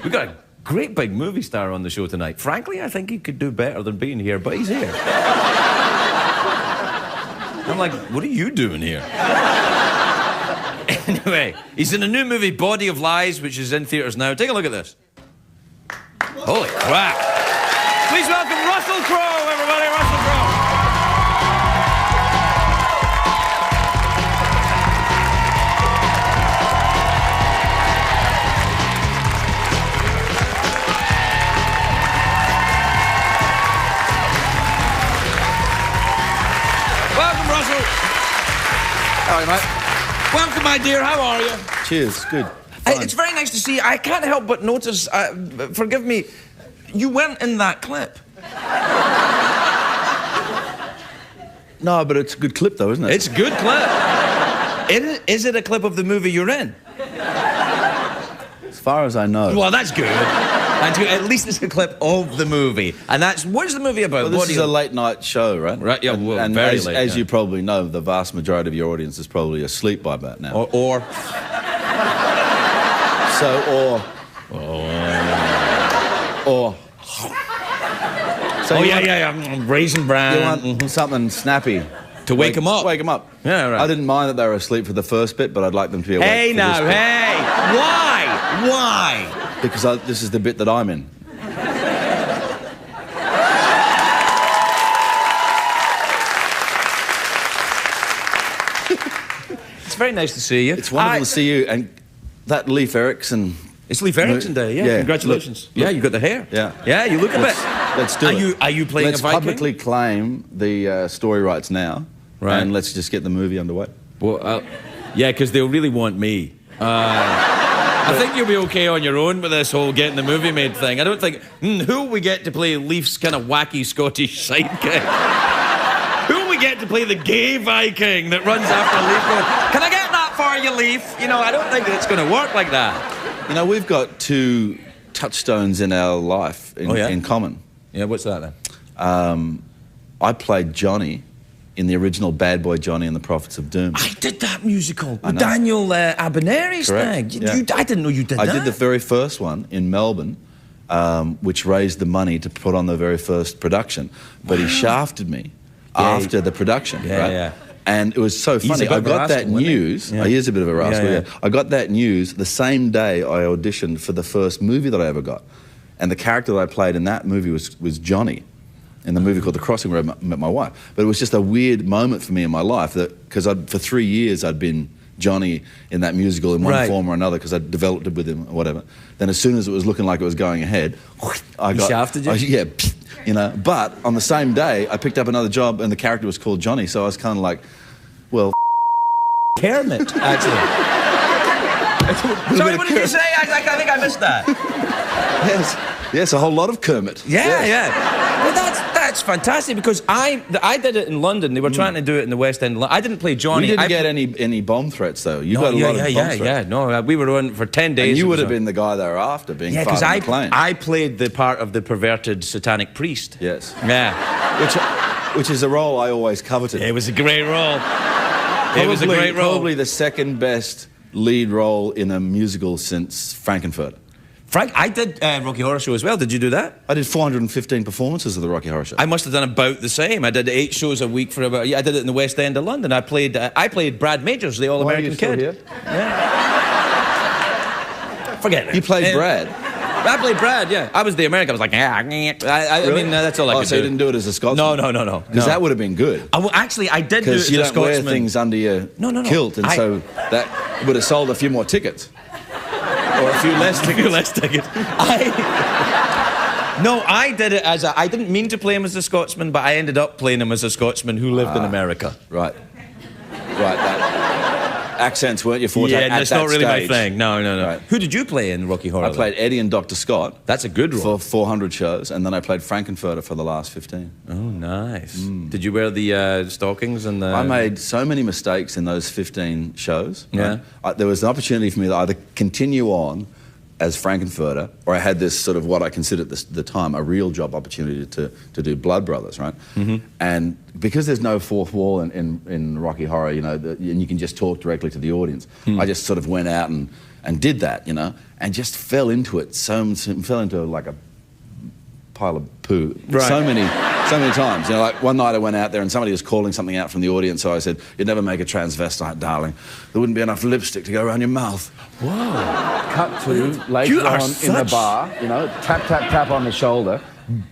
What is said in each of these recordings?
We've got a great big movie star on the show tonight. Frankly, I think he could do better than being here, but he's here. I'm like, what are you doing here? Anyway, he's in a new movie, Body of Lies, which is in theaters now. Take a look at this. Holy crap. Please welcome Russell Crowe, everybody. Russell Crowe. Welcome, Russell. How are you, mate? Welcome, my dear. How are you? Cheers. Good. It's very nice to see you. I can't help but notice, forgive me, you weren't in that clip. No, but it's a good clip, though, isn't it? It's a good clip. Is it a clip of the movie you're in? As far as I know. Well, that's good. At least it's a clip of the movie. And that's... What is the movie about? Well, this is a late-night show, right? Right, yeah, well, and very as, late. as you probably know, the vast majority of your audience is probably asleep by about now. Or... So yeah. Raisin bran. You want something snappy. To wake them up. Wake them up. Yeah, right. I didn't mind that they were asleep for the first bit, but I'd like them to be awake Hey, for now, this bit. hey! Why? Why? Because this is the bit that I'm in. It's very nice to see you. It's wonderful to see you. And that Leif Erikson... It's Leif Erikson Day, yeah. Congratulations. Look. Yeah, you got the hair. Yeah. Yeah, you look a bit... Let's do it. Are you playing a Viking? Let's publicly claim the story rights now, right, and let's just get the movie underway. Well, yeah, because they'll really want me. I think you'll be okay on your own with this whole getting the movie made thing. I don't think... who will we get to play Leif's kind of wacky Scottish sidekick? Who will we get to play the gay Viking that runs after Leif going, can I get that for you, Leif? You know, I don't think it's going to work like that. You know, we've got two touchstones in our life in common. Yeah, what's that then? I played Johnny in the original Bad Boy Johnny and the Prophets of Doom. I did that musical with Daniel Abineri's thing. I didn't know you did that. I did the very first one in Melbourne, which raised the money to put on the very first production. But he shafted me after the production, right? Yeah. And it was so funny. I got that news. He is a bit of a rascal, I got that news the same day I auditioned for the first movie that I ever got. And the character that I played in that movie was Johnny, in the movie called The Crossing, where I met my wife. But it was just a weird moment for me in my life, because for 3 years I'd been Johnny in that musical in one form or another, because I'd developed it with him or whatever. Then as soon as it was looking like it was going ahead, I got... He shafted you? Yeah, you know. But on the same day, I picked up another job and the character was called Johnny, so I was kind of like, well... Kermit, actually. Sorry, what did you say? I think I missed that. Yes, a whole lot of Kermit. Yeah. Well, that's fantastic, because I did it in London. They were trying to do it in the West End. I didn't play Johnny. We didn't get any bomb threats, though. You got a lot of bomb threats. Yeah. No, we were on for 10 days. And you would have been the guy they were after, being fired on the plane. I played the part of the perverted satanic priest. Yes. Yeah. Which is a role I always coveted. It was a great role. It was a great role. Probably the second best lead role in a musical since Frankenfurter. I did Rocky Horror Show as well. Did you do that? I did 415 performances of the Rocky Horror Show. I must have done about the same. I did 8 shows a week for about... I did it in the West End of London. I played Brad Majors, the All-American Kid. Here? Yeah. Forget it. You played Brad? I played Brad, yeah. I was the American. I was like, I mean, that's all I could do. So you didn't do it as a Scotsman? No. Because that would have been good. Actually, I did do it as a Scotsman. Because you don't wear things under your kilt, and so that would have sold a few more tickets. Or a few less tickets. I did it as I didn't mean to play him as a Scotsman, but I ended up playing him as a Scotsman who lived in America. Right. Accents weren't your forte at that that's not really stage. My thing. No. Right. Who did you play in Rocky Horror? I played Eddie and Dr. Scott. That's a good role. For 400 shows, and then I played Frankenfurter for the last 15. Oh, nice. Did you wear the stockings and the... I made so many mistakes in those 15 shows. Yeah. There was an opportunity for me to either continue on as Frankenfurter, or I had this sort of what I considered at the time a real job opportunity to do Blood Brothers, right? And because there's no fourth wall in Rocky Horror, you know, and you can just talk directly to the audience, I just sort of went out and and did that, you know, and just fell into it. Fell into like a pile of poo so many times. You know, like one night I went out there and somebody was calling something out from the audience, so I said, "You'd never make a transvestite, darling. There wouldn't be enough lipstick to go around your mouth." Whoa. Cut to later on in the bar, you know, tap, tap, tap on the shoulder.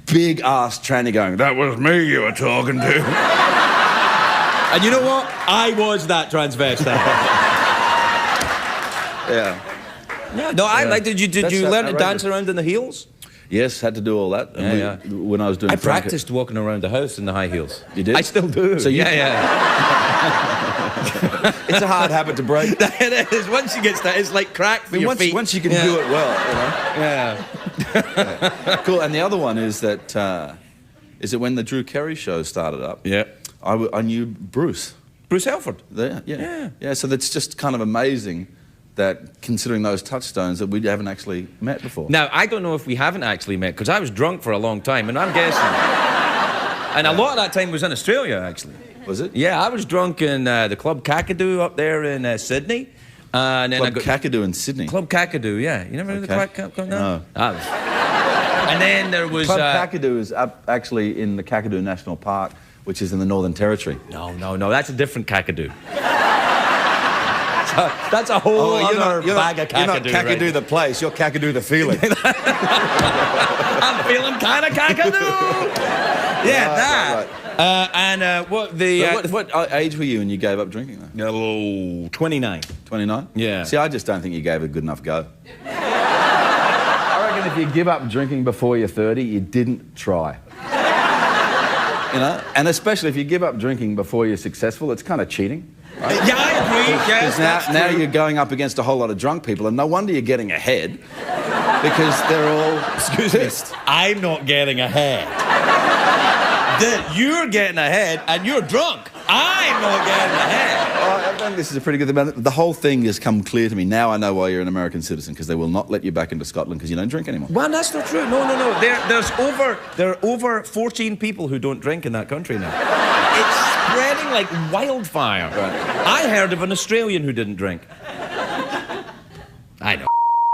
Big ass tranny going, "That was me you were talking to." And you know what? I was that transvestite. Yeah. No, I like. Did you learn to dance around in the heels? Yes, had to do all that. When I was doing I practiced walking around the house in the high heels. You did? I still do. So it's a hard habit to break. It is. Once you get started, it's like crack for your feet. Once you can do it well, you know. Yeah. Cool. And the other one is that when the Drew Carey show started up. Yeah. I knew Bruce. Bruce Helford. Yeah. So that's just kind of amazing that, considering those touchstones, that we haven't actually met before. Now, I don't know if we haven't actually met, because I was drunk for a long time, and I'm guessing. And a lot of that time was in Australia, actually. Was it? Yeah, I was drunk in the Club Kakadu up there in Sydney. And then Club Kakadu in Sydney? Club Kakadu, yeah. You never heard of the Club? No. And then there was... Club Kakadu is up actually in the Kakadu National Park, which is in the Northern Territory. No, that's a different Kakadu. That's a whole other bag of Kakadu. You're not Kakadu the place, you're Kakadu the feeling. I'm feeling kind of Kakadu. Yeah, that. Right. What age were you when you gave up drinking, though? Oh, 29. 29? Yeah. See, I just don't think you gave it a good enough go. I reckon if you give up drinking before you're 30, you didn't try. You know? And especially if you give up drinking before you're successful, it's kind of cheating. Right? Yeah, I agree. Yes, now you're going up against a whole lot of drunk people, and no wonder you're getting ahead, because they're all pissed. I'm not getting ahead. You're getting ahead, and you're drunk. I'm not getting ahead. I think this is a pretty good thing. The whole thing has come clear to me. Now I know why you're an American citizen, because they will not let you back into Scotland because you don't drink anymore. Well, that's not true. No. There are over 14 people who don't drink in that country now. It's spreading like wildfire. Right. I heard of an Australian who didn't drink. I know.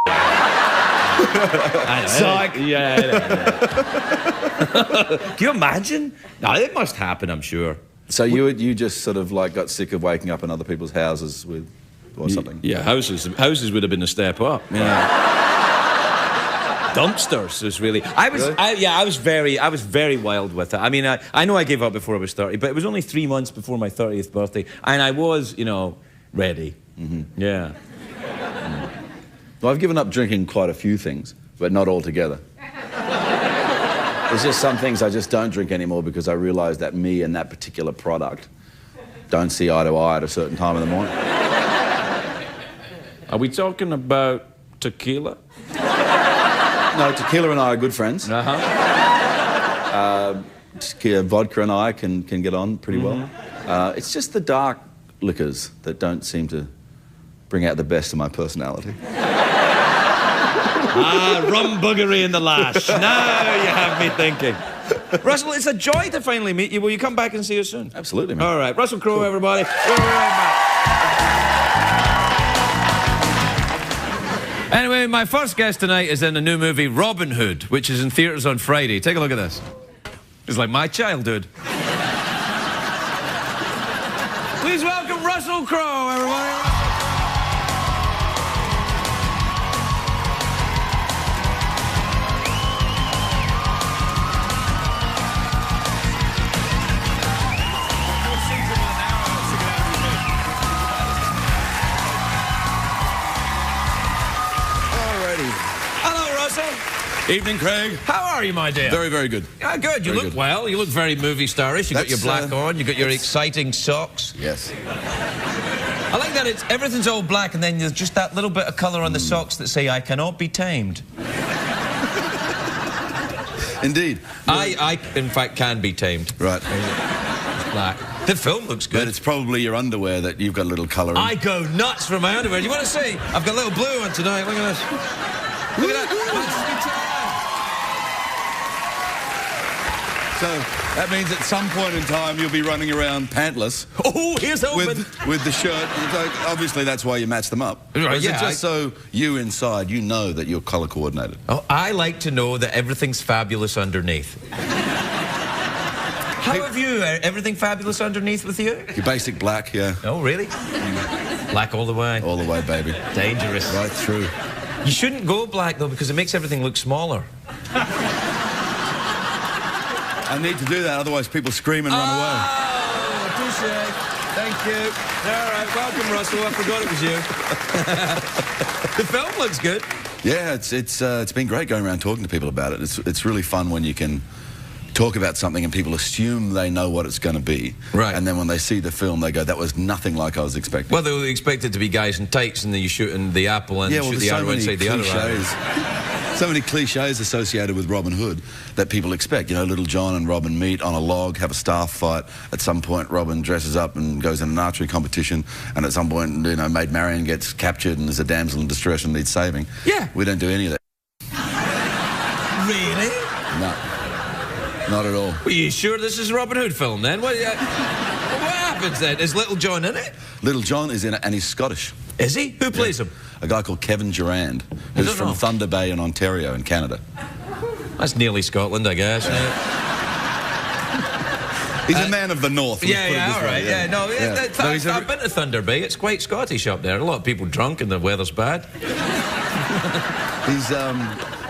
I know. Psych. Yeah. Can you imagine? No, it must happen, I'm sure. So you just sort of like got sick of waking up in other people's houses or something? Yeah, houses would have been a step up. Yeah. Dumpsters is really. I was very wild with it. I mean, I know I gave up before I was 30, but it was only 3 months before my 30th birthday, and I was, ready. Mm-hmm. Yeah. Well, I've given up drinking quite a few things, but not altogether. There's just some things I just don't drink anymore because I realise that me and that particular product don't see eye to eye at a certain time in the morning. Are we talking about tequila? No, tequila and I are good friends. Vodka and I can get on pretty well. It's just the dark liquors that don't seem to bring out the best of my personality. Rum buggery in the lash. Now you have me thinking. Russell, it's a joy to finally meet you. Will you come back and see us soon? Absolutely, man. All right, Russell Crowe, everybody. We're right back. Anyway, my first guest tonight is in the new movie Robin Hood, which is in theatres on Friday. Take a look at this. It's like my childhood. Please welcome Russell Crowe, everybody. Evening, Craig. How are you, my dear? Very, very good. Good. You look well. You look very movie starish. You got your black on. You got your exciting socks. Yes. I like that everything's all black, and then there's just that little bit of colour on the socks that say, "I cannot be tamed." Indeed. I, in fact, can be tamed. Right. It's black. The film looks good. But it's probably your underwear that you've got a little colour in. I go nuts for my underwear. You want to see? I've got a little blue on tonight. Look at this. Look at that. So that means at some point in time you'll be running around pantless. Oh, here's open. With the shirt. So obviously that's why you match them up. Right, or is yeah, it just so you inside, you know that you're colour coordinated? Oh, I like to know that everything's fabulous underneath. How have you? Everything fabulous underneath with you? Your basic black, yeah. Oh, really? Black all the way. All the way, baby. Dangerous. Right through. You shouldn't go black, though, because it makes everything look smaller. I need to do that, otherwise people scream and run away. Oh, touche. Thank you. All right, welcome, Russell. I forgot it was you. The film looks good. Yeah, it's been great going around talking to people about it. It's really fun when you can talk about something and people assume they know what it's going to be. Right. And then when they see the film, they go, that was nothing like I was expecting. Well, they expect it to be guys in tights and then you shoot in the apple and shoot the arrow inside the other arrow. So many cliches associated with Robin Hood that people expect. You know, Little John and Robin meet on a log, have a staff fight. At some point, Robin dresses up and goes in an archery competition. And at some point, you know, Maid Marian gets captured and is a damsel in distress and needs saving. Yeah. We don't do any of that. Really? No. Not at all. Are you sure this is a Robin Hood film, then? What happens, then? Is Little John in it? Little John is in it, and he's Scottish. Is he? Who plays him? A guy called Kevin Durand, who's from Thunder Bay in Ontario in Canada. That's nearly Scotland, I guess. He's a man of the north. Yeah, all right. Yeah, no, I've been to Thunder Bay. It's quite Scottish up there. A lot of people drunk and the weather's bad.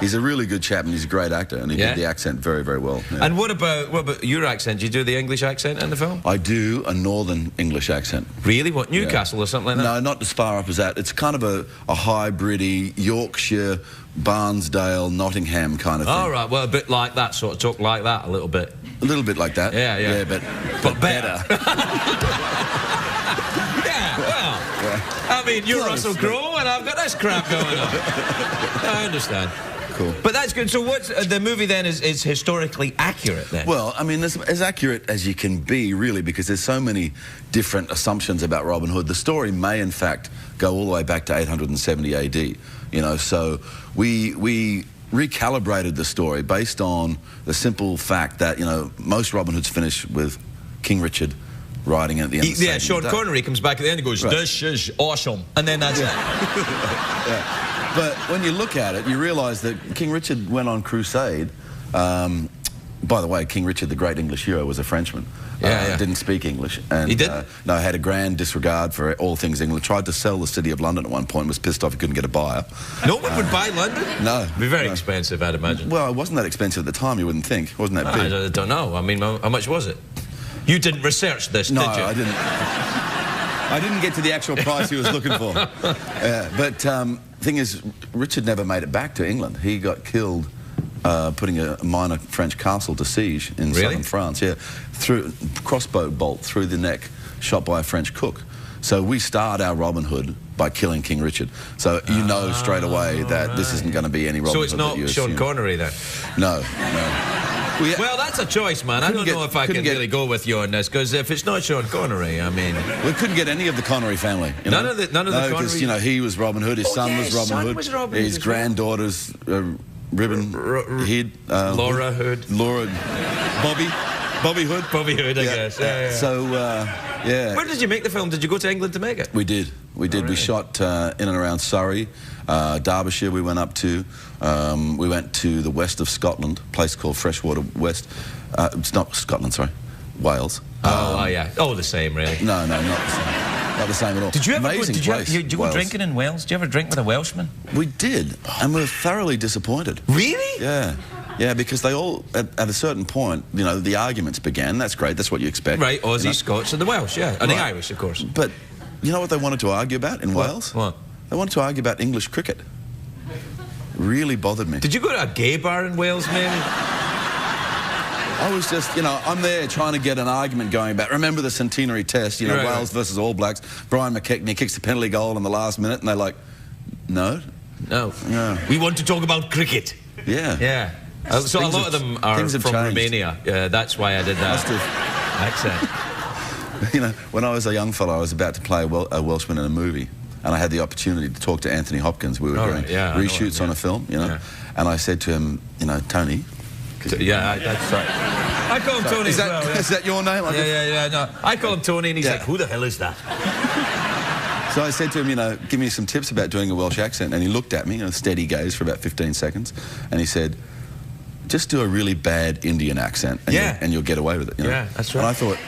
He's a really good chap and he's a great actor and he did the accent very, very well. Yeah. And what about your accent? Do you do the English accent in the film? I do a northern English accent. Really? What, Newcastle or something like that? No, not as far up as that. It's kind of a hybrid-y Yorkshire, Barnsdale, Nottingham kind of thing. All right, well, a bit like that, sort of talk like that a little bit. A little bit like that. Yeah, yeah. Yeah, but better. Yeah, well, I mean, you're Russell Crowe and I've got this crap going on. I understand. Cool. But that's good. So what's the movie then is historically accurate then? Well, I mean, as accurate as you can be, really, because there's so many different assumptions about Robin Hood. The story may, in fact, go all the way back to 870 AD. You know, so we recalibrated the story based on the simple fact that, you know, most Robin Hoods finish with King Richard riding at the end of the yeah, Sean Connery comes back at the end and goes, "This is awesome," and then that's it. Yeah. But when you look at it, you realise that King Richard went on crusade. By the way, King Richard, the great English hero, was a Frenchman. Didn't speak English. And, he did? No, had a grand disregard for all things England. Tried to sell the city of London at one point, was pissed off he couldn't get a buyer. No one would buy London? No. It'd be very expensive, I'd imagine. Well, it wasn't that expensive at the time, you wouldn't think. It wasn't that big. I don't know. I mean, how much was it? You didn't research this, did you? No, I didn't. I didn't get to the actual price he was looking for. But thing is, Richard never made it back to England. He got killed putting a minor French castle to siege in southern France. Yeah, through crossbow bolt through the neck, shot by a French cook. So we start our Robin Hood by killing King Richard. So you know straight away that this isn't going to be any Robin Hood. So it's not Sean Connery then? No, no. Well, that's a choice, man. I don't know if I can really go with you on this, because if it's not Sean Connery, I mean... We couldn't get any of the Connery family. You know? None of the Connery... because, you know, he was Robin Hood, his son was Robin Hood. Was Robin his granddaughter's Ribbon Hood. Laura Hood. Bobby Hood. Bobby Hood, I guess. Yeah. So, yeah. Where did you make the film? Did you go to England to make it? We did. We did. We shot in and around Surrey. Derbyshire we went up to. We went to the west of Scotland, a place called Freshwater West. It's not Scotland, sorry. Wales. Yeah. Oh, the same, really. No, not the same. Not the same at all. Did you ever Amazing did you go drinking in Wales? Did you ever drink with a Welshman? We did, and we were thoroughly disappointed. Really? Yeah. Yeah, because they all, at a certain point, you know, the arguments began. That's great. That's what you expect. Right, Aussie, Scots, and the Welsh, yeah. And the Irish, of course. But you know what they wanted to argue about in Wales? What? They wanted to argue about English cricket. Really bothered me. Did you go to a gay bar in Wales, maybe? I was just, you know, I'm there trying to get an argument going about, remember the centenary test, you know, Wales versus All Blacks. Brian McKechnie kicks the penalty goal in the last minute, and they're like, no. No. We want to talk about cricket. Yeah. Yeah. So a lot of them are from Romania. That's why I did that accent. You know, when I was a young fellow, I was about to play a Welshman in a movie, and I had the opportunity to talk to Anthony Hopkins. We were doing reshoots on a film, you know, and I said to him, you know, Tony... Yeah, that's right. I call him Tony as well. Is that your name? Yeah. No, I call him Tony, and he's like, "Who the hell is that?" So I said to him, you know, give me some tips about doing a Welsh accent. And he looked at me, you know, steady gaze for about 15 seconds. And he said, just do a really bad Indian accent and you'll get away with it. You know? Yeah, that's right. And I thought,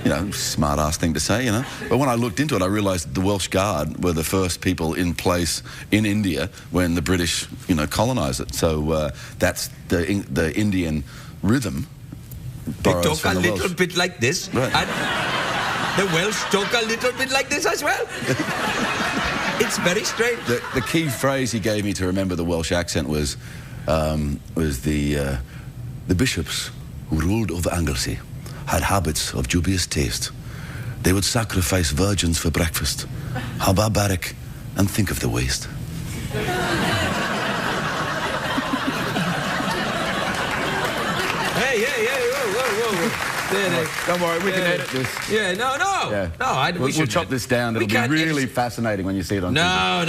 you know, smart-ass thing to say, you know. But when I looked into it, I realised the Welsh Guard were the first people in place in India when the British, you know, colonised it. So that's the Indian rhythm. They talk a little bit like this. Right. And the Welsh talk a little bit like this as well. It's very strange. The key phrase he gave me to remember the Welsh accent was the bishops who ruled over Anglesey had habits of dubious taste. They would sacrifice virgins for breakfast. How barbaric, and think of the waste. Hey, whoa. Don't worry, we can edit this. Yeah, no. We'll chop this down. It'll be really fascinating when you see it on TV.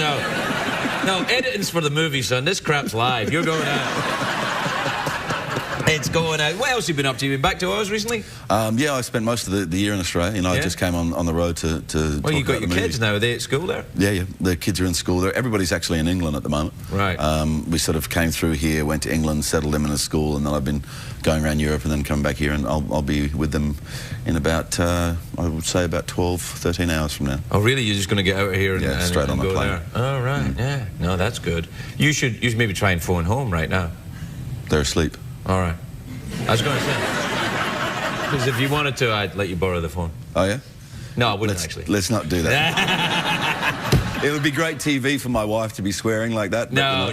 No, editing's for the movie, son. This crap's live. You're going out. It's going out. What else have you been up to? You been back to Oz recently? Yeah, I spent most of the year in Australia. You know, I just came on the road to Well, you got your kids now. Are they at school there? Yeah. The kids are in school there. Everybody's actually in England at the moment. Right. We sort of came through here, went to England, settled them in a school, and then I've been going around Europe and then coming back here, and I'll be with them in about, I would say, about 12, 13 hours from now. Oh, really? You're just going to get out of here and straight on the go plane. There? Oh, right. Yeah. No, that's good. You should maybe try and phone home right now. They're asleep. All right. I was going to say, because if you wanted to, I'd let you borrow the phone. Oh, yeah? No, I wouldn't actually. Let's not do that. It would be great TV for my wife to be swearing like that. No.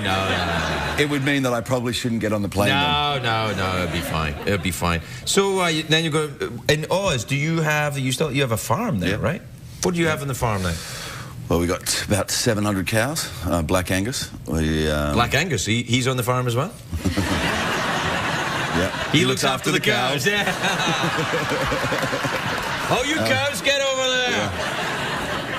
It would mean that I probably shouldn't get on the plane. No, it'd be fine. It'd be fine. So then you go in Oz. Do you have you have a farm there, right? What do you have on the farm now? Well, we got about 700 cows, Black Angus. Black Angus. He's on the farm as well. Yeah. He looks after the cows. Yeah. Oh, you cows, get over there.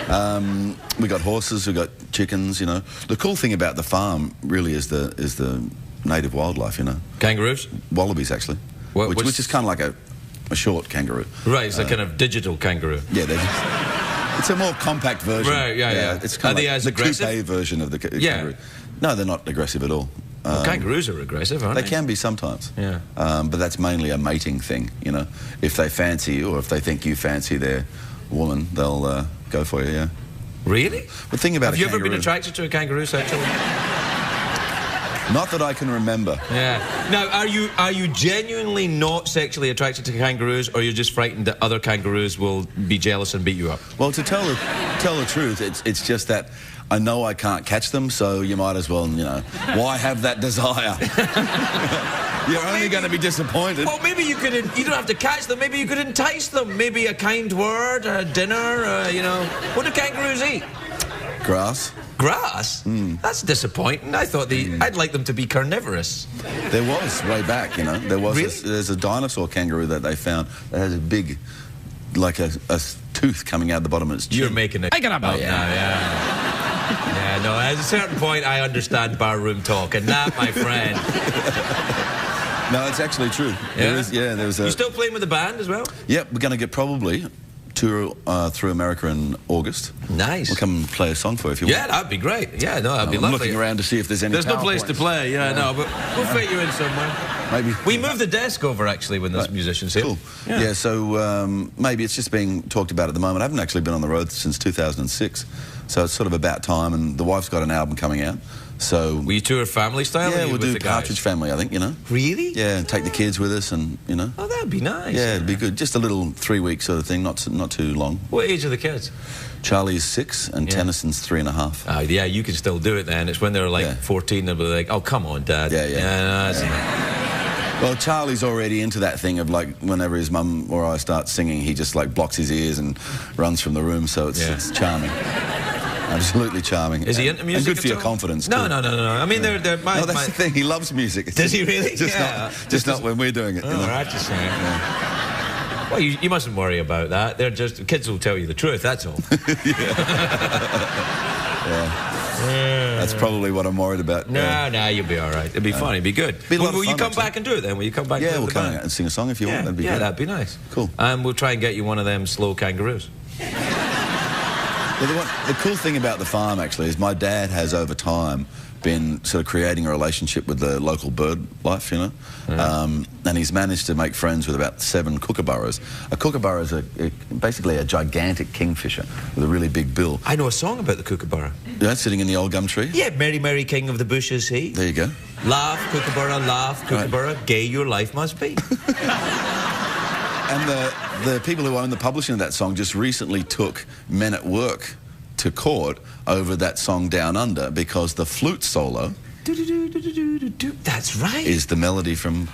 Yeah. We got horses, we got chickens, you know. The cool thing about the farm really is the native wildlife, you know. Kangaroos? Wallabies, actually. Which is kind of like a short kangaroo. Right, it's a kind of digital kangaroo. Yeah, it's a more compact version. Right, yeah. It's kind of like the coupe version of the kangaroo. No, they're not aggressive at all. Well, kangaroos are aggressive, aren't they? They can be sometimes. Yeah. But that's mainly a mating thing, you know. If they fancy you, or if they think you fancy their woman, they'll go for you, yeah. Really? The thing about Have you ever been attracted to a kangaroo sexually? Not that I can remember. Yeah. Now, are you genuinely not sexually attracted to kangaroos, or you're just frightened that other kangaroos will be jealous and beat you up? Well, to tell the truth, it's just that I know I can't catch them, so you might as well, you know, why have that desire? You're only going to be disappointed. Well, maybe you don't have to catch them, maybe you could entice them. Maybe a kind word, a dinner, you know. What do kangaroos eat? Grass. Grass? That's disappointing. I thought I'd like them to be carnivorous. There was, way back, you know. Really? There's a dinosaur kangaroo that they found that has a big, like a tooth coming out the bottom of its chin. You're making it. I get about now, yeah. Yeah, no, at a certain point I understand barroom talk, and that, my friend. No, it's actually true. Yeah? There's a... You still playing with the band as well? Yep, we're going to get probably tour through America in August. Nice. We'll come and play a song for you if you want. Yeah, that'd be great. Yeah, no, that'd be I'm lovely. looking around to see if there's any There's no place to play, no, but we'll fit you in somewhere. Maybe. We moved the desk over, actually, when there's musicians here. Cool. Yeah, so maybe it's just being talked about at the moment. I haven't actually been on the road since 2006, so it's sort of about time, and the wife's got an album coming out. So we tour family style? Yeah, we'll do Partridge Family, I think, you know. Really? Yeah, and take the kids with us, and, you know. Oh, that'd be nice. Yeah, it'd be good. Just a little 3-week sort of thing, not too long. What age are the kids? Charlie's 6 and Tennyson's 3.5. Oh, yeah, you can still do it then. It's when they're like 14, they'll be like, oh, come on, Dad. Well, Charlie's already into that thing of, like, whenever his mum or I start singing, he just, like, blocks his ears and runs from the room, so it's charming. Absolutely charming. Is he into music? And good for your confidence, too. No. I mean, they're that's the thing. He loves music. Does he really? Just not when we're doing it. Oh, right, just saying. Yeah. Well, you mustn't worry about that. They're just... Kids will tell you the truth, that's all. Yeah. That's probably what I'm worried about. No, you'll be all right. It'll be fun. It'll be good. Will you come back and do it then? Will you come back? Yeah, we'll come out and sing a song if you want. That'd be good. That'd be nice. Cool. And we'll try and get you one of them slow kangaroos. The cool thing about the farm, actually, is my dad has, over time, been sort of creating a relationship with the local bird life, you know. And he's managed to make friends with about 7 kookaburras. A kookaburra is basically a gigantic kingfisher with a really big bill. I know a song about the kookaburra. Yeah, sitting in the old gum tree? Yeah, Merry, Merry King of the Bushes, he. There you go. Laugh, kookaburra, gay your life must be. And the people who own the publishing of that song just recently took Men at Work to court over that song Down Under, because the flute solo... That's right. ...is the melody from...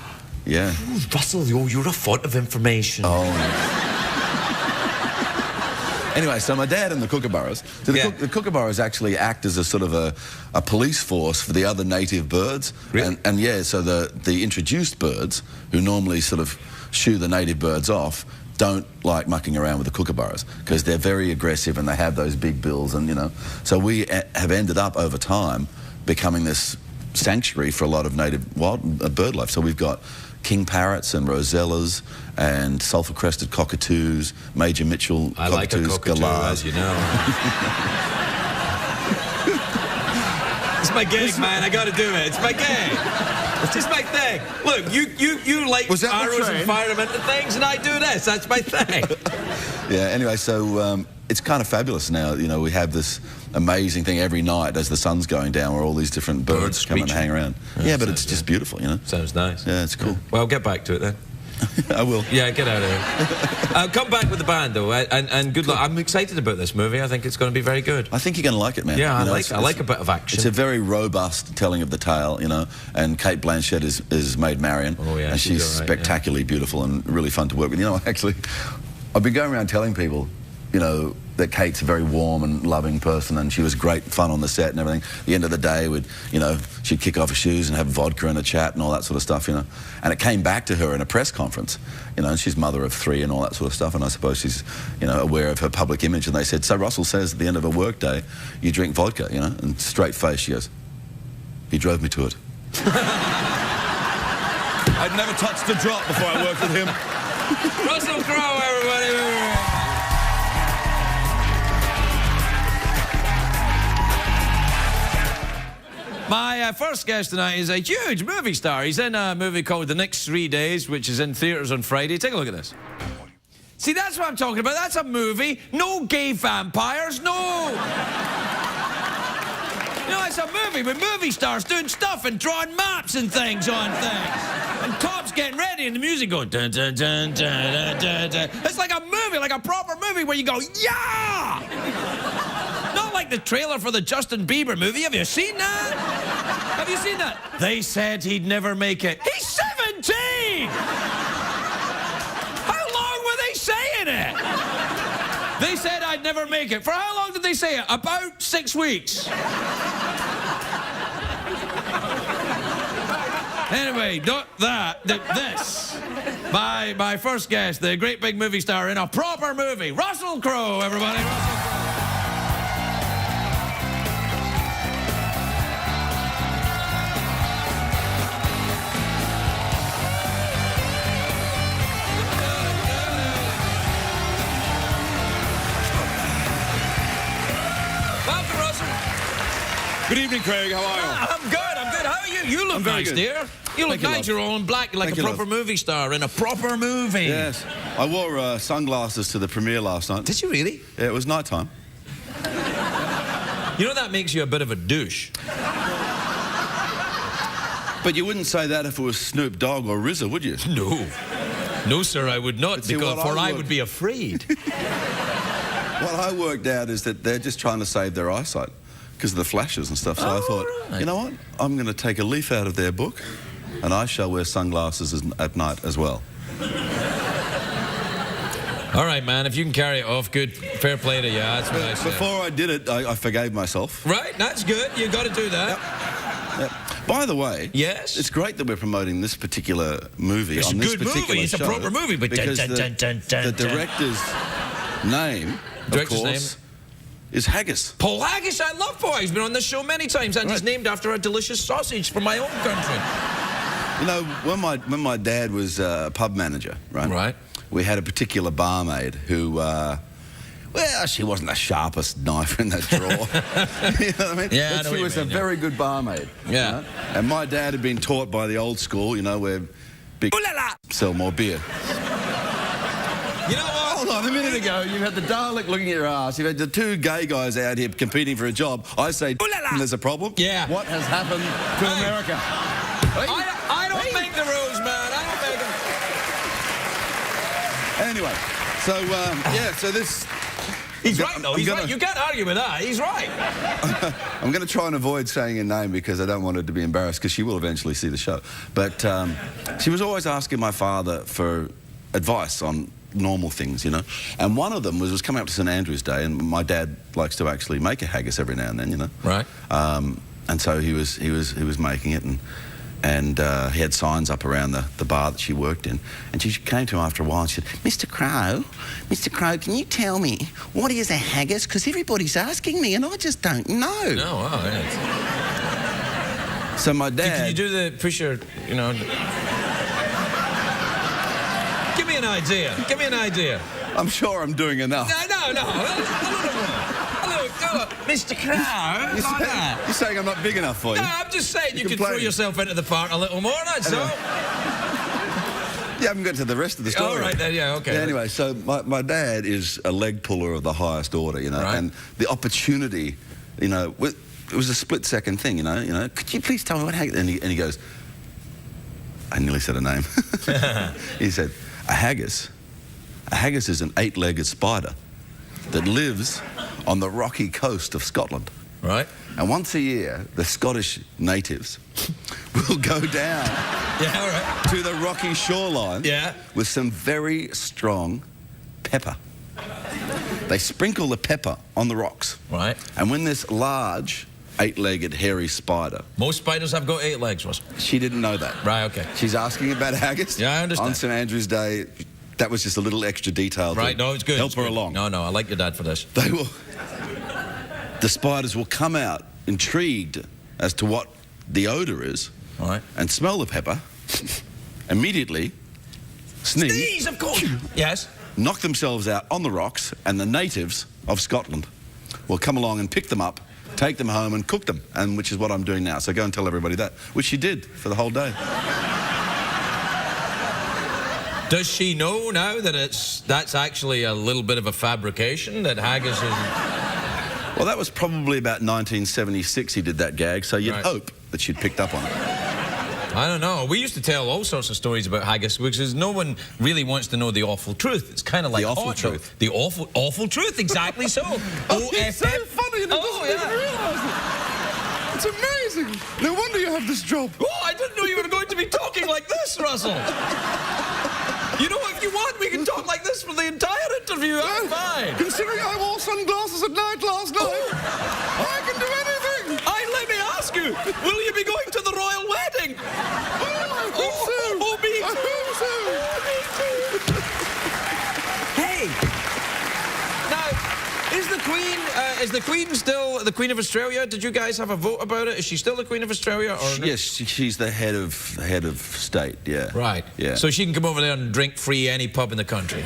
Yeah. Ooh, Russell, you're a font of information. Oh, Anyway, so my dad and the kookaburras... So the kookaburras actually act as a sort of a police force for the other native birds. Really? And yeah, so the introduced birds, who normally sort of shoo the native birds off, don't like mucking around with the kookaburras because they're very aggressive and they have those big bills, and, you know. So we have ended up, over time, becoming this sanctuary for a lot of native wild bird life. So we've got king parrots and rosellas and sulphur-crested cockatoos, Major Mitchell cockatoos, I like a cockatoo, as you know. It's my gig, man. I got to do it. It's my gig. It's just my thing. Look, you like arrows and firemen and things, and I do this. That's my thing. Yeah, anyway, so it's kind of fabulous now. You know, we have this amazing thing every night as the sun's going down where all these different birds come and hang around. Yeah, but it's just beautiful, you know. Sounds nice. Yeah, it's cool. Yeah. Well, get back to it then. I will. Yeah, get out of here. Come back with the band, though, and good luck. I'm excited about this movie. I think it's going to be very good. I think you're going to like it, man. Yeah, you know, I like a bit of action. It's a very robust telling of the tale, you know, and Kate Blanchett is Maid Marian. Oh, yeah, and she's right, spectacularly beautiful and really fun to work with. You know, actually, I've been going around telling people, you know, that Kate's a very warm and loving person, and she was great fun on the set and everything. At the end of the day, she'd kick off her shoes and have vodka and a chat and all that sort of stuff, you know. And it came back to her in a press conference, you know, and she's mother of 3 and all that sort of stuff, and I suppose she's, you know, aware of her public image. And they said, so Russell says at the end of a work day, you drink vodka, you know, and straight face, she goes, he drove me to it. I'd never touched a drop before I worked with him. Russell Crowe, everybody. My first guest tonight is a huge movie star. He's in a movie called The Next 3 Days, which is in theatres on Friday. Take a look at this. See, that's what I'm talking about. That's a movie. No gay vampires, no. You know, it's a movie with movie stars doing stuff and drawing maps and things on things. And cops getting ready and the music going dun dun dun dun dun dun dun. It's like a movie, like a proper movie where you go, yeah! Not like the trailer for the Justin Bieber movie. Have you seen that? Have you seen that? They said he'd never make it. He's 17! How long were they saying it? They said I'd never make it. For how long did they say it? About 6 weeks. Anyway, not that. This. My first guest, the great big movie star in a proper movie, Russell Crowe, everybody. Russell Crowe. Good evening, Craig. How are you? I'm good. How are you? You look nice, dear. You look nice. You're all in black. You're like a proper movie star in a proper movie. Yes. I wore sunglasses to the premiere last night. Did you really? Yeah, it was night time. You know that makes you a bit of a douche. But you wouldn't say that if it was Snoop Dogg or RZA, would you? No. No, sir, I would not, because I would be afraid. What I worked out is that they're just trying to save their eyesight because of the flashes and stuff. So I thought, you know what? I'm going to take a leaf out of their book and I shall wear sunglasses at night as well. All right, man, if you can carry it off, good. Fair play to you. That's what I said. Before I did it, I forgave myself. Right, that's good. You got to do that. Yep. By the way, yes, it's great that we're promoting this particular movie on this particular show. It's a good movie. It's a proper movie, but because the director's name, of course, is haggis. Paul Haggis, I love Paul. He's been on this show many times, and he's named after a delicious sausage from my own country. You know, when my dad was a pub manager, right? We had a particular barmaid who, well, she wasn't the sharpest knife in that drawer. You know what I mean? Yeah, but she was a very good barmaid. Yeah. You know? And my dad had been taught by the old school, you know, where big sell more beer. You know what? Hold on, a minute ago, you had the Dalek looking at your ass. You've had the two gay guys out here competing for a job. I say, and there's a problem. Yeah. What has happened to America? I don't make the rules, man. I don't make them. Anyway, so, yeah, so this... He's right, though. He's right. You can't argue with that. He's right. I'm going to try and avoid saying her name because I don't want her to be embarrassed, because she will eventually see the show. But she was always asking my father for advice on normal things, you know. And one of them was coming up to St Andrew's Day, and my dad likes to actually make a haggis every now and then, you know. Right. And so he was making it, and he had signs up around the bar that she worked in. And she came to him after a while and she said, Mr. Crowe, can you tell me what is a haggis? Because everybody's asking me and I just don't know. No, wow, yeah. So my dad... Can you do the pusher, you know... Give me an idea. Give me an idea. I'm sure I'm doing enough. No. Look, Mr. Crowe. You're saying I'm not big enough for you? No, I'm just saying you could throw yourself into the part a little more, that's all. You haven't got to the rest of the story. Oh, right then, yeah, okay. Yeah, anyway, so my dad is a leg puller of the highest order, you know, and the opportunity, you know, it was a split-second thing, you know, could you please tell me what haggis? And he goes, I nearly said a name. He said, a haggis is an 8-legged spider that lives on the rocky coast of Scotland. Right. And once a year, the Scottish natives will go down to the rocky shoreline with some very strong pepper. They sprinkle the pepper on the rocks. Right. And when this large 8-legged hairy spider... Most spiders have got 8 legs, Russ. She didn't know that. Right, okay. She's asking about haggis. Yeah, I understand. On St Andrew's Day, that was just a little extra detail to no, it's good. help her along. No, I like your dad for this. The spiders will come out intrigued as to what the odour is, and smell the pepper, immediately sneeze, of course. Yes. Knock themselves out on the rocks, and the natives of Scotland will come along and pick them up, take them home and cook them, and which is what I'm doing now. So go and tell everybody that, which she did for the whole day. Does she know now that that's actually a little bit of a fabrication, that haggis is... Well, that was probably about 1976 he did that gag, so you'd hope that she'd picked up on it. I don't know. We used to tell all sorts of stories about haggis because no one really wants to know the awful truth. It's kind of like the awful truth. The awful truth, exactly so. It's so funny and it doesn't even realise it. It's amazing. No wonder you have this job. Oh, I didn't know you were going to be talking like this, Russell. You know, if you want, we can talk like this for the entire interview. I'm fine. Considering I wore sunglasses at night last night, I can do anything. Let me ask you, will you be going to the royal wedding? I hope so. Me too. I hope so. Hey. Now, is the Queen still the Queen of Australia? Did you guys have a vote about it? Is she still the Queen of Australia? Or yes, she's the head of state. Yeah. Right. Yeah. So she can come over there and drink free any pub in the country.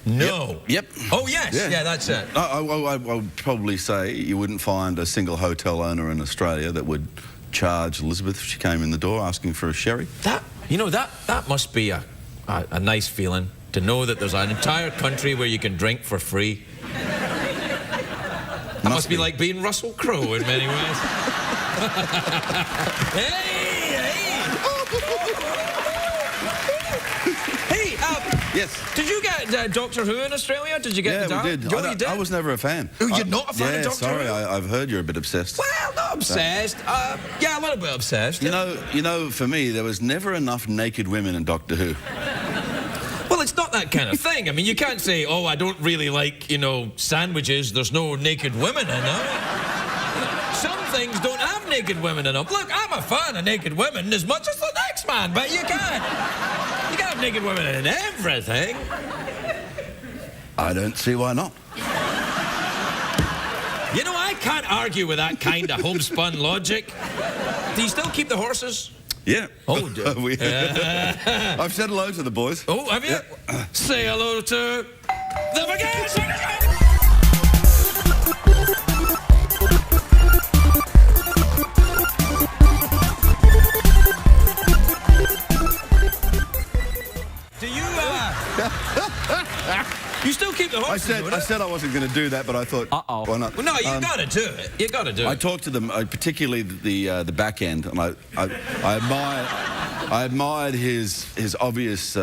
No. Yep. Oh yes. Yeah, that's it. I would probably say you wouldn't find a single hotel owner in Australia that would charge Elizabeth if she came in the door asking for a sherry. That must be a nice feeling to know that there's an entire country where you can drink for free. That must be like being Russell Crowe in many ways. Hey, yes. Did you get Doctor Who in Australia? Did you get we did. Oh, you did? I was never a fan. Oh, you're not a fan of Doctor Who? Sorry, I've heard you're a bit obsessed. Well, not obsessed. Yeah, a little bit obsessed. You know, for me, there was never enough naked women in Doctor Who. Well, it's not that kind of thing. I mean, you can't say, oh, I don't really like, sandwiches. There's no naked women in them. Some things don't have naked women in them. Look, I'm a fan of naked women as much as the next man, but you can't have naked women in everything. I don't see why not. You know, I can't argue with that kind of homespun logic. Do you still keep the horses? Yeah. Oh, I've said hello to the boys. Oh, have you? Yeah. Say hello to the vacation. Do you, you still keep the horses? I said I wasn't going to do that, but I thought, why not? Well, no, you got to do it. You got to do it. I talked to them, particularly the back end, and I admired his obvious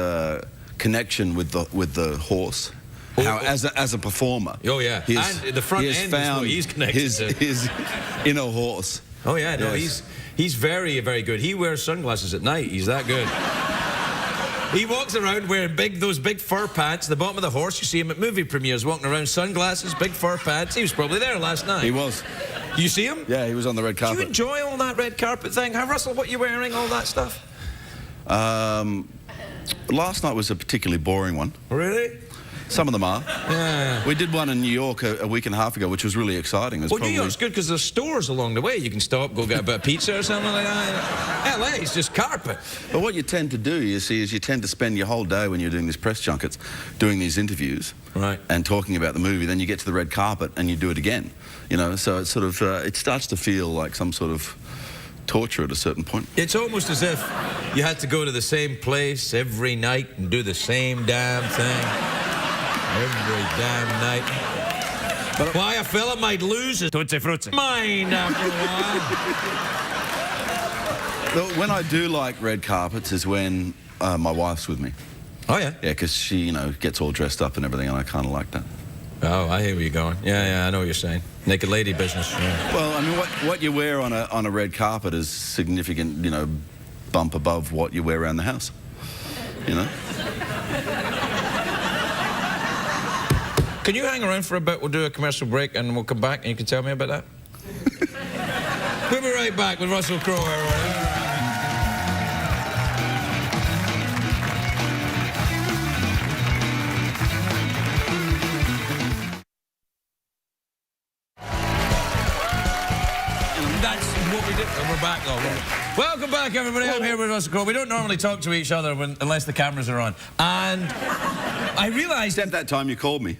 connection with the horse. How, as a performer. Oh yeah. And the front end is what he's connected to. His inner horse. Oh yeah. No, yes. he's very, very good. He wears sunglasses at night. He's that good. He walks around wearing those big fur pants. The bottom of the horse, you see him at movie premieres walking around, sunglasses, big fur pants. He was probably there last night. He was. You see him? Yeah, he was on the red carpet. Do you enjoy all that red carpet thing? How, Russell, what you wearing, all that stuff? Last night was a particularly boring one. Really? Some of them are. Yeah. We did one in New York a week and a half ago, which was really exciting. Well, New York's good because there's stores along the way. You can stop, go get a bit of pizza or something like that. LA is just carpet. But what you tend to do, you see, is you tend to spend your whole day when you're doing these press junkets, doing these interviews, right, and talking about the movie. Then you get to the red carpet and you do it again. You know, so it's sort of it starts to feel like some sort of torture at a certain point. It's almost as if you had to go to the same place every night and do the same damn thing. Every damn night. But why a fella might lose his tutti frutti mind after a while. When I do like red carpets is when my wife's with me. Oh, yeah? Yeah, because she, you know, gets all dressed up and everything, and I kind of like that. Oh, I hear where you're going. Yeah, I know what you're saying. Naked lady business. Yeah. Well, I mean, what you wear on a red carpet is significant, you know, bump above what you wear around the house. You know? Can you hang around for a bit? We'll do a commercial break and we'll come back and you can tell me about that. We'll be right back with Russell Crowe, everyone. That's what we did. And we're back, though. Welcome back, everybody. I'm here with Russell Crowe. We don't normally talk to each other unless the cameras are on. And I realised... Except that time you called me.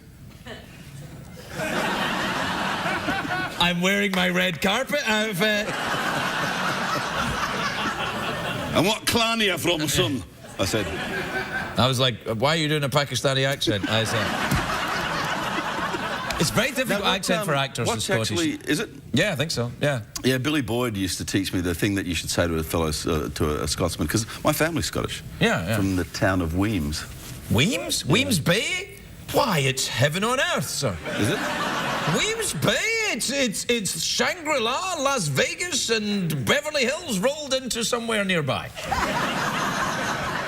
I'm wearing my red carpet outfit. And what clan are you from, son? I said. I was like, why are you doing a Pakistani accent? I said. It's a very difficult accent for actors. What's actually, is it? Yeah, I think so, yeah. Yeah, Billy Boyd used to teach me the thing that you should say to a fellow, to a Scotsman, because my family's Scottish. Yeah. From the town of Weems. Weems? Yeah. Weems Bay? Why, it's heaven on earth, sir. Is it? Weems Bay, it's Shangri-La, Las Vegas, and Beverly Hills rolled into somewhere nearby.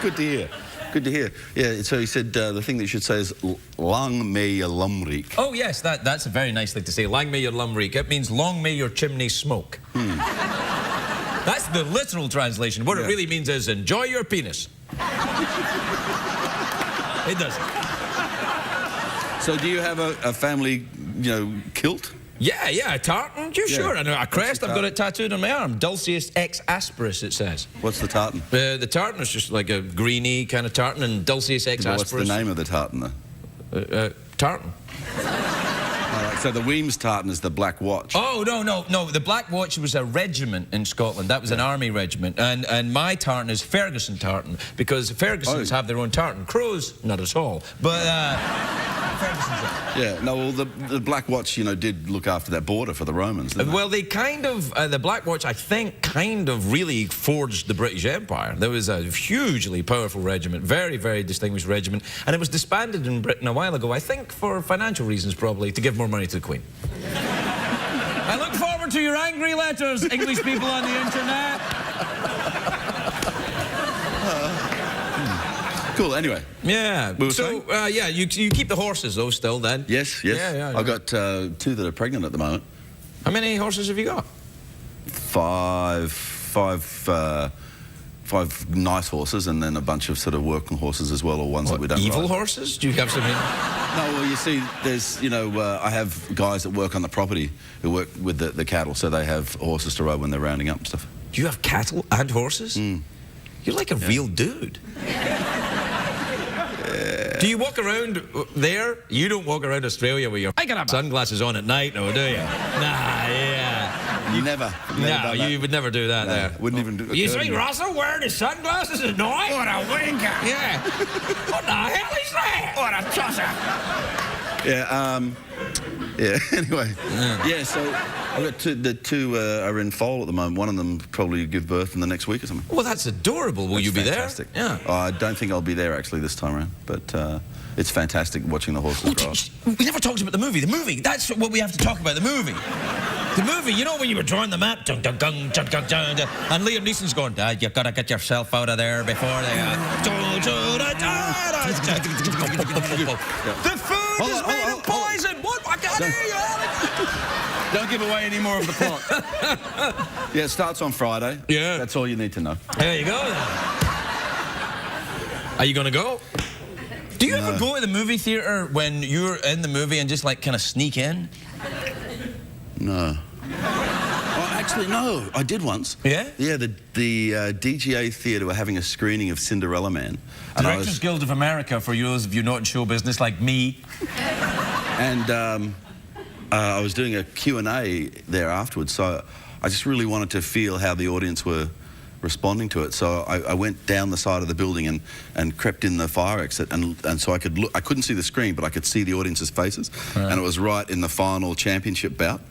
Good to hear. Good to hear. Yeah, so he said the thing that you should say is Lang may your lumreek. Oh, yes, that's a very nice thing to say. Lang may your lumreek. It means long may your chimney smoke. That's the literal translation. What it really means is enjoy your penis. It does. So do you have a family, you know, kilt? Yeah, a tartan. Sure. And a crest. I've got it tattooed on my arm. Dulcius ex asperis, it says. What's the tartan? The tartan is just like a greeny kind of tartan, and Dulcius ex asperis. What's the name of the tartan, though? Tartan. So the Weems tartan is the Black Watch. Oh, no. The Black Watch was a regiment in Scotland. That was an army regiment. And my tartan is Ferguson tartan, because Fergusons have their own tartan. Crowe's not at all. But Ferguson's it. Yeah, no, well, the Black Watch, you know, did look after that border for the Romans, didn't Well, they kind of, the Black Watch, I think, kind of really forged the British Empire. There was a hugely powerful regiment, very, very distinguished regiment, and it was disbanded in Britain a while ago, I think for financial reasons, probably, to give more money to the Queen. I look forward to your angry letters, English people on the internet. Cool, anyway. Yeah. So, you keep the horses, though, still, then? Yes. Yeah. I've got 2 that are pregnant at the moment. How many horses have you got? 5 five nice horses and then a bunch of sort of working horses as well, or ones that we don't evil ride. horses? Do you have some? No, well, you see, there's, you know, I have guys that work on the property who work with the cattle, so they have horses to ride when they're rounding up and stuff. Do you have cattle and horses? You're like a real dude. Do you walk around there? You don't walk around Australia with your sunglasses on at night, no, do you? Nah, yeah. Never. No, you would never do that there. Wouldn't even do it. You see Russell wearing his sunglasses at night? What a winker! Yeah. What the hell is that? What a tosser! Yeah, anyway. Yeah, so I've got the two are in foal at the moment. One of them probably give birth in the next week or something. Well, that's adorable. Will you be Fantastic. there? Yeah. I don't think I'll be there actually this time around, but it's fantastic watching the horses grow up. We never talked about the movie. The movie, that's what we have to talk about, the movie. The movie, you know when you were drawing the map, dun, dun, dun, dun, dun, dun, dun, and Liam Neeson's going, Dad, you've got to get yourself out of there before they... The food is made of poison! What? I can't hear you, Alex! Don't give away any more of the plot. Yeah, it starts on Friday. Yeah. That's all you need to know. There you go, then. Are you going to go? Do you ever go to the movie theatre when you're in the movie and just, like, kind of sneak in? No. Oh, actually, no. I did once. Yeah? Yeah, the DGA Theatre were having a screening of Cinderella Man. And Directors Guild of America, for those of you not in show business like me. And I was doing a Q&A there afterwards, so I just really wanted to feel how the audience were responding to it. So I went down the side of the building and crept in the fire exit, and so I could look. I couldn't see the screen, but I could see the audience's faces. Right. And it was right in the final championship bout.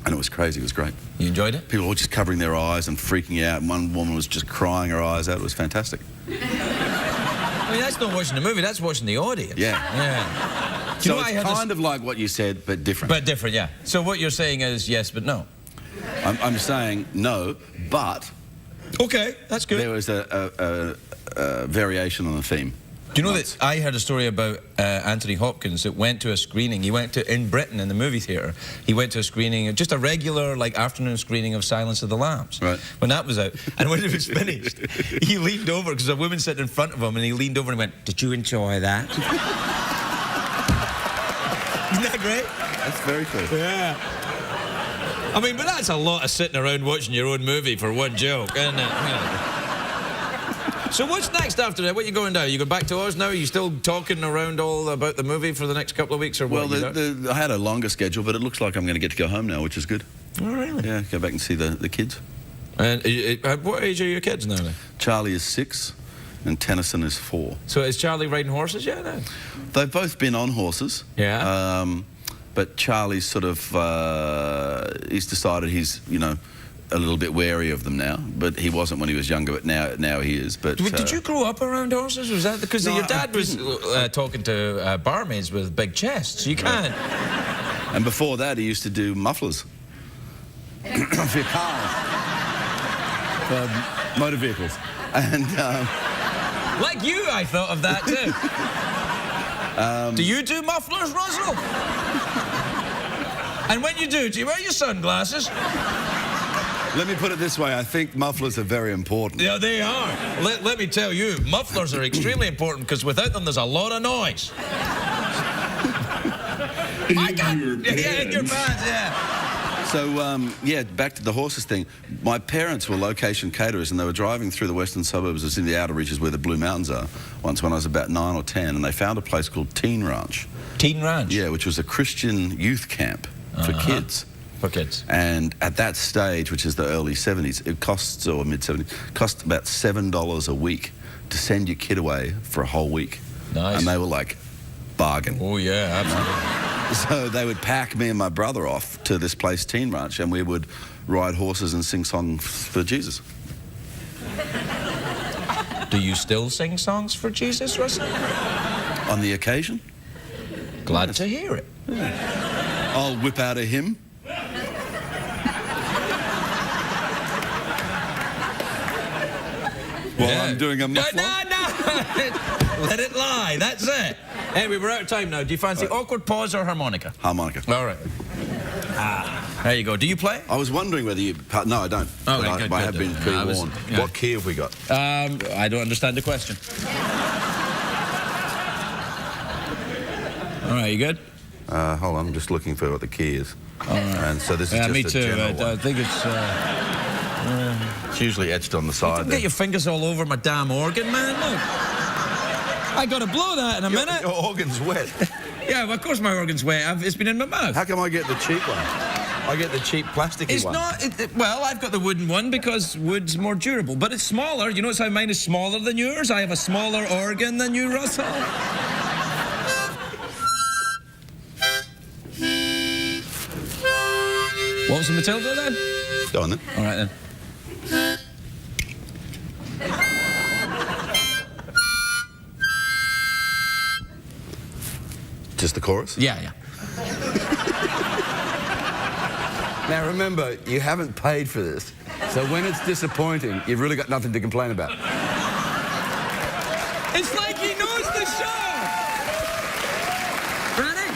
And it was crazy. It was great. You enjoyed it? People were just covering their eyes and freaking out. And one woman was just crying her eyes out. It was fantastic. I mean, that's not watching the movie. That's watching the audience. Yeah. Yeah. So it's kind of like what you said, but different. But different, yeah. So what you're saying is yes, but no. I'm saying no, but... Okay, that's good. There was a variation on the theme. Do you know that I heard a story about Anthony Hopkins that went to a screening. He went to, in Britain, in the movie theatre, he went to a screening, just a regular, like, afternoon screening of Silence of the Lambs. Right. When that was out. And when it was finished, he leaned over, because a woman sitting in front of him, and he leaned over and went, "Did you enjoy that?" Isn't that great? That's very cool. Yeah. I mean, but that's a lot of sitting around watching your own movie for one joke, isn't it? Yeah. So what's next after that? What are you going down? You go back to Oz now? Are you still talking around all about the movie for the next couple of weeks or what? Well, I had a longer schedule, but it looks like I'm going to get to go home now, which is good. Oh, really? Yeah, go back and see the kids. And what age are your kids now then? Charlie is 6 and Tennyson is 4. So is Charlie riding horses yet now? They've both been on horses. Yeah. But Charlie's sort of, he's decided he's, you know, a little bit wary of them now, but he wasn't when he was younger, but now he is. But did you grow up around horses? Was that because your dad was talking to barmaids with big chests? You can't. And before that, he used to do mufflers for cars, for motor vehicles, and like you, I thought of that too. Do you do mufflers, Russell? And when you do you wear your sunglasses? Let me put it this way, I think mufflers are very important. Yeah, they are. Let me tell you, mufflers are extremely important because without them there's a lot of noise. In your pants, yeah. So, yeah, back to the horses thing. My parents were location caterers and they were driving through the western suburbs, it was in the outer reaches where the Blue Mountains are, once when I was about 9 or 10, and they found a place called Teen Ranch. Teen Ranch? Yeah, which was a Christian youth camp for kids. For kids. And at that stage, which is the early 70s, it costs, or mid-70s, cost about $7 a week to send your kid away for a whole week. Nice. And they were like, bargain. Oh, yeah, absolutely. So they would pack me and my brother off to this place, Teen Ranch, and we would ride horses and sing songs for Jesus. Do you still sing songs for Jesus, Russell? On the occasion. Glad to hear it. Yeah. I'll whip out a hymn. While I'm doing a muffler. No. Let it lie. That's it. Hey, we're out of time now. Do you fancy awkward pause or harmonica? Harmonica. All right. There you go. Do you play? I was wondering whether you... No, I don't. Oh, but good, I have been pre-warned. Yeah. What key have we got? I don't understand the question. All right, you good? Hold on, I'm just looking for what the key is. All right. And so this is just me a too. general one. I think it's... It's usually etched on the side. Don't get your fingers all over my damn organ, man. Look. I got to blow that in a minute. Your organ's wet. Yeah, well, of course my organ's wet. It's been in my mouth. How come I get the cheap one? I get the cheap plasticky It's one. not... well, I've got the wooden one because wood's more durable. But it's smaller. You notice how mine is smaller than yours? I have a smaller organ than you, Russell. What was the Matilda then? Go on then. All right then. Just the chorus? Yeah. Now remember, you haven't paid for this. So when it's disappointing, you've really got nothing to complain about. It's like he knows the show. Ready?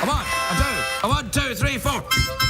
Come on. 1, 2, 3, 4.